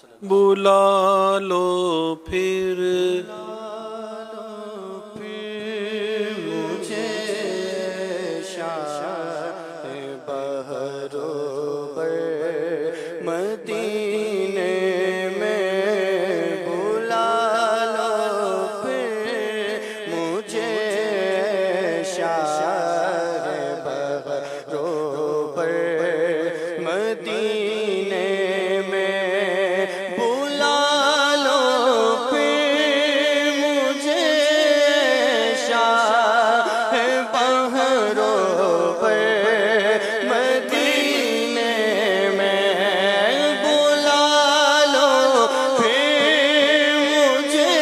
بلا لو پھر مجھے شاہ بہر و بر مدینے میں بلا لو پھر مجھے شاہ بہر و بر مدینے میں بلا لو پھر مجھے شاہ بہر و بر مدینے میں بلا لو پھر مجھے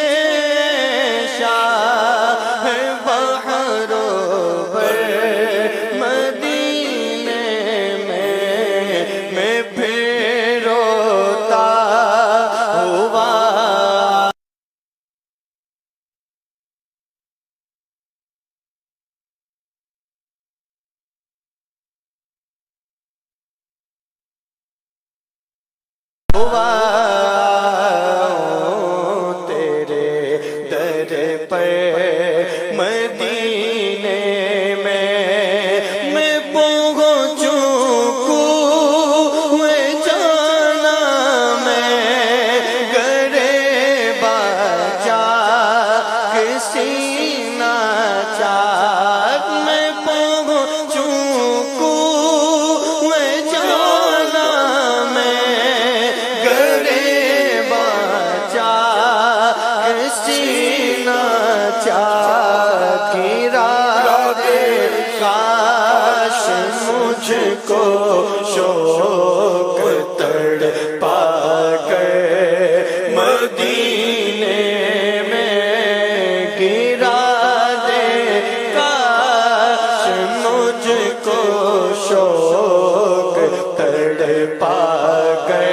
شاہ بہر و بر مدینے میں پھر روتا ہوا تیرے در پر مدینے میں پہنچوں کوئے جانا میں گرے باجا کسی نہ چاک میں پہنچوں کوئے جانا میں گرے باجا کسی نہ چاک کاش مجھ کو شوق تڑ پا کر مدینے میں گرا دے کاش مجھ کو شوق تڑ پا کر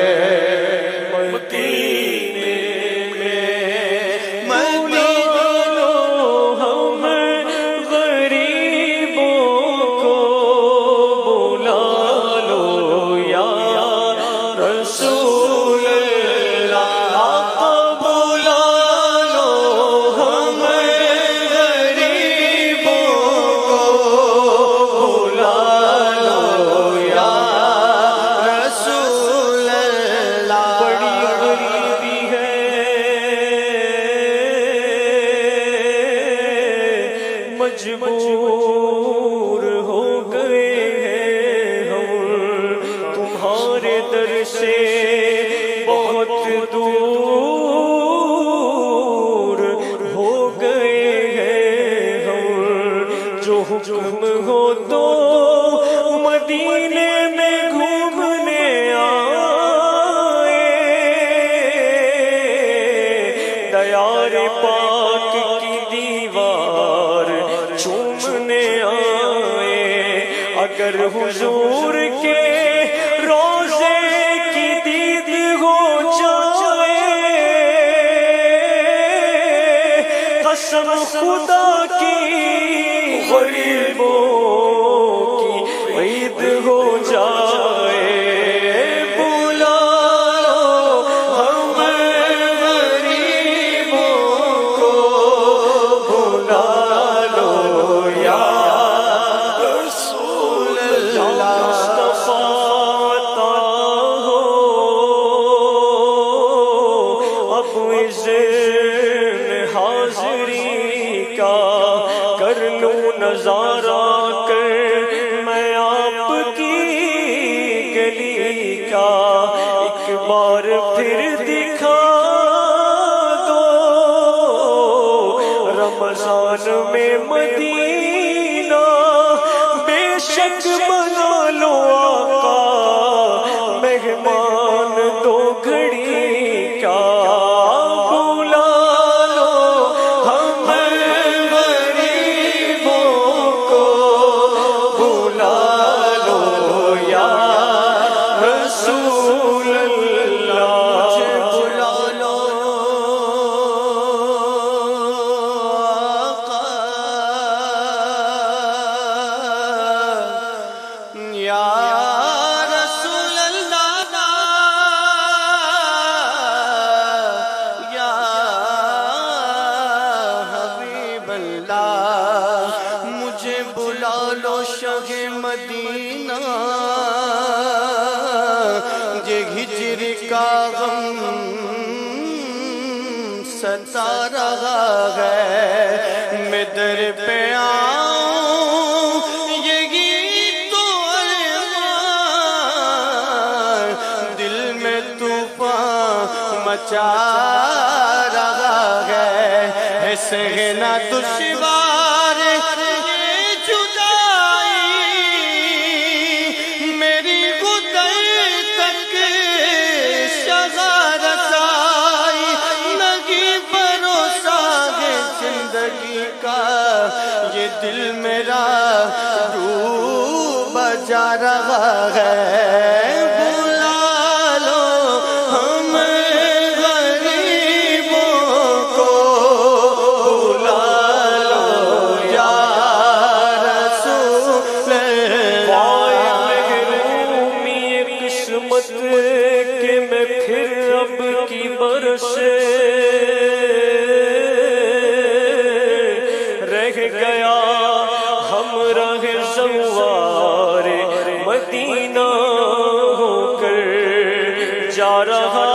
مدینے میں مدینو ہم غریبوں کو بلا لو یا رسول اللہ بلا لو ہم غریبوں کو بلا لو یا رسول اللہ بڑی غریبی ہے مجبور ہو گئے ہیں ہم تمہارے در سے بہت دور ہو گئے ہیں ہم جو حکم ہو تو مدینے میں گھومنے آئے دیار پاک کی دیوار چومنے آئے اگر حضور کے روزے کی دید ہو جائے قسم خدا کی غریبوں کی عید ہو جائے بلا لو ہم غریبوں کو بلا لو یا رسول اللہ مصطفیٰ عطا ہو اب اذن حاضری کا کر لوں نظارہ کر میں آپ کی گلی کا ایک بار پھر دکھا دو رمضان میں مدینہ بے شک بنا لو آقا مہمان دو گھڑی کا بلا لو ہم غریبوں کو بلا لو یا رسول اللہ بلا لو آقا اللہ مجھے بلا لو شاہ مدینہ، یہ ہجر کا غم ستا رہا ہے، میں در پہ آؤں یہی تو ارمان، دل میں طوفان مچا رہا ہے، سہنا دشوار یہ جدائی، میری غدر تک شغا رسائی، نہیں بھروسہ ہے زندگی کا، یہ دل میرا ڈوب جا رہا ہے، کہ میں پھر اب کی برسے رہ گیا ہمراہ زوار مدینہ ہو کر جا رہا